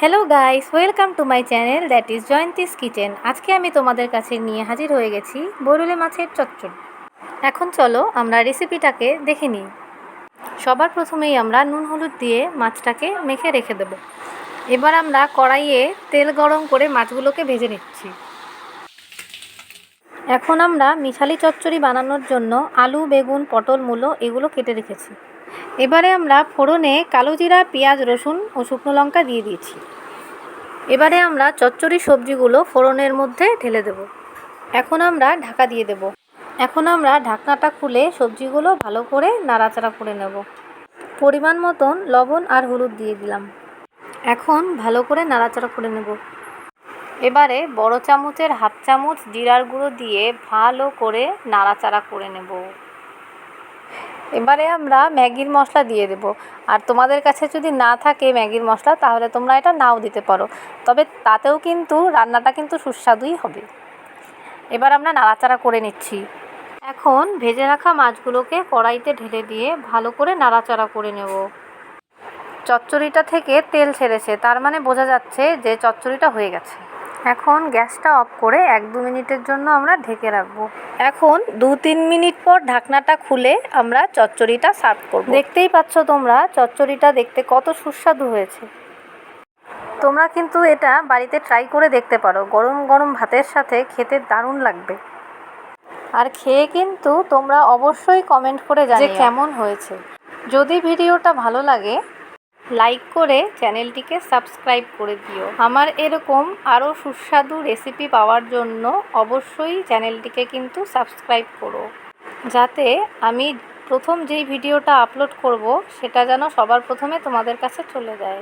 Hello guys, welcome to my channel that is Jayanti's kitchen. আজকে আমি তোমাদের কাছে নিয়ে হাজির হয়ে গেছি বরুলে মাছের চচ্চড়ি। এখন চলো আমরা রেসিপিটাকে দেখে নিই। সবার প্রথমেই আমরা নুন হলুদ দিয়ে মাছটাকে মেখে রেখে দেব। এবার আমরা কড়াইয়ে তেল গরম করে মাছগুলোকে ভেজে নিচ্ছি। এখন আমরা মিশালি চচ্চড়ি বানানোর জন্য আলু, বেগুন, পটল, মূলো এগুলো কেটে রেখেছি। এবারে আমরা ফোড়নে কালো জিরা, পেঁয়াজ, রসুন ও শুকনো লঙ্কা দিয়ে দিয়েছি। এবারে আমরা চচ্চড়ি সবজিগুলো ফোড়নের মধ্যে ঢেলে দেব। এখন আমরা ঢাকা দিয়ে দেব। এখন আমরা ঢাকনাটা খুলে সবজিগুলো ভালো করে নাড়াচাড়া করে নেব। পরিমাণ মতন লবণ আর হলুদ দিয়ে দিলাম। এখন ভালো করে নাড়াচাড়া করে নেব। এবারে বড় চামচের হাফ চামচ জিরার গুঁড়ো দিয়ে ভালো করে নাড়াচাড়া করে নেব। এবারে আমরা ম্যাগির মশলা দিয়ে দেব। আর তোমাদের কাছে যদি না থাকে ম্যাগির মশলা তাহলে তোমরা এটা নাও দিতে পারো, তবে তাতেও কিন্তু রান্নাটা কিন্তু সুস্বাদুই হবে। এবার আমরা নাড়াচাড়া করে নিচ্ছি। এখন ভেজে রাখা মাছগুলোকে কড়াইতে ঢেলে দিয়ে ভালো করে নাড়াচাড়া করে নেব। চচ্চড়িটা থেকে তেল ছেড়েছে, তার মানে বোঝা যাচ্ছে যে চচ্চড়িটা হয়ে গেছে। এখন গ্যাসটা অফ করে 1-2 মিনিটের জন্য আমরা ঢেকে রাখবো। এখন 2-3 মিনিট পর ঢাকনাটা খুলে আমরা চচ্চড়িটা সার্ভ করব। দেখতেই পাচ্ছ তোমরা চচ্চড়িটা দেখতে কত সুস্বাদু হয়েছে। তোমরা কিন্তু এটা বাড়িতে ট্রাই করে দেখতে পারো, গরম গরম ভাতের সাথে খেতে দারুণ লাগবে। আর খেয়ে কিন্তু তোমরা অবশ্যই কমেন্ট করে জানিও যে কেমন হয়েছে। যদি ভিডিওটা ভালো লাগে লাইক করে চ্যানেলটিকে সাবস্ক্রাইব করে দিও। আমার এরকম আরও সুস্বাদু রেসিপি পাওয়ার জন্য অবশ্যই চ্যানেলটিকে কিন্তু সাবস্ক্রাইব করো, যাতে আমি প্রথম যেই ভিডিওটা আপলোড করব সেটা যেন সবার প্রথমে তোমাদের কাছে চলে যায়।